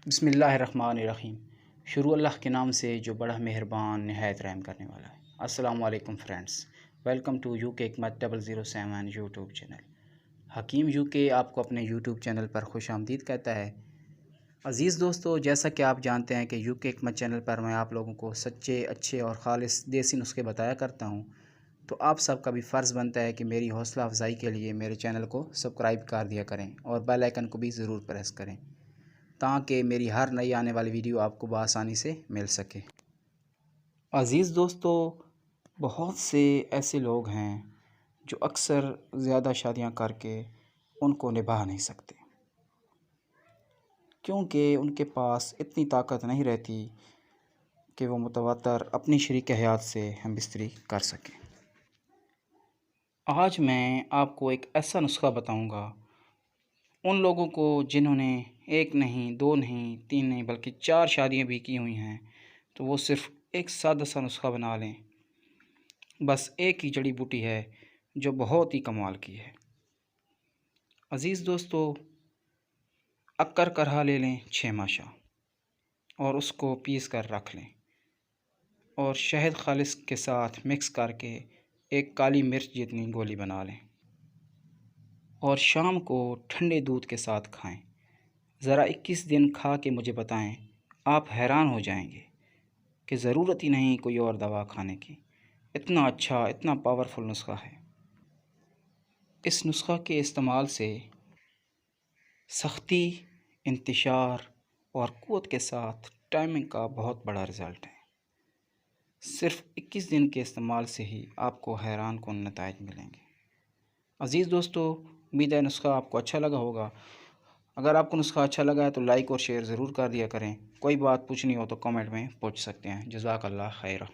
बिस्मिल्लाहिर्रहमानिर्रहीम। शुरू अल्लाह के नाम से जो बड़ा मेहरबान नहायत रहम करने वाला है। अस्सलाम वालेकुम फ्रेंड्स, वेलकम टू यूके हिकमत 007 यूट्यूब चैनल। हकीम यूके आपको अपने यूट्यूब चैनल पर खुश आमदीद कहता है। अज़ीज़ दोस्तों, जैसा कि आप जानते हैं कि यूके हिकमत चैनल पर मैं आप लोगों को सच्चे, अच्छे और ख़ालिस देसी नुस्खे बताया करता हूँ। तो आप सबका भी फ़र्ज़ बनता है कि मेरी हौसला अफजाई के लिए मेरे चैनल को सब्सक्राइब कर दिया करें और बेल आइकन को भी ज़रूर प्रेस करें ताकि मेरी हर नई आने वाली वीडियो आपको बआसानी से मिल सके। अज़ीज़ दोस्तों, बहुत से ऐसे लोग हैं जो अक्सर ज़्यादा शादियां करके उनको निभा नहीं सकते, क्योंकि उनके पास इतनी ताकत नहीं रहती कि वो मुतवातर अपनी शरीक हयात से हम बिस्तरी कर सकें। आज मैं आपको एक ऐसा नुस्खा बताऊंगा उन लोगों को जिन्होंने एक नहीं, दो नहीं, तीन नहीं बल्कि 4 शादियां भी की हुई हैं, तो वो सिर्फ़ एक सादा सा नुस्खा बना लें। बस एक ही जड़ी बूटी है जो बहुत ही कमाल की है। अज़ीज़ दोस्तों, अक्कर करहा ले लें 6 माशा और उसको पीस कर रख लें और शहद खालिस के साथ मिक्स करके एक काली मिर्च जितनी गोली बना लें और शाम को ठंडे दूध के साथ खाएं। ज़रा 21 दिन खा के मुझे बताएं, आप हैरान हो जाएंगे कि ज़रूरत ही नहीं कोई और दवा खाने की। इतना अच्छा, इतना पावरफुल नुस्खा है। इस नुस्खा के इस्तेमाल से सख्ती, इंतशार और क़ुव्वत के साथ टाइमिंग का बहुत बड़ा रिज़ल्ट है। सिर्फ़ 21 दिन के इस्तेमाल से ही आपको हैरान कुन नताइज मिलेंगे। अज़ीज़ दोस्तों, उम्मीद है नुस्खा आपको अच्छा लगा होगा। अगर आपको नुस्खा अच्छा लगा है तो लाइक और शेयर ज़रूर कर दिया करें। कोई बात पूछनी हो तो कमेंट में पूछ सकते हैं। जज़ाकल्लाह खैर।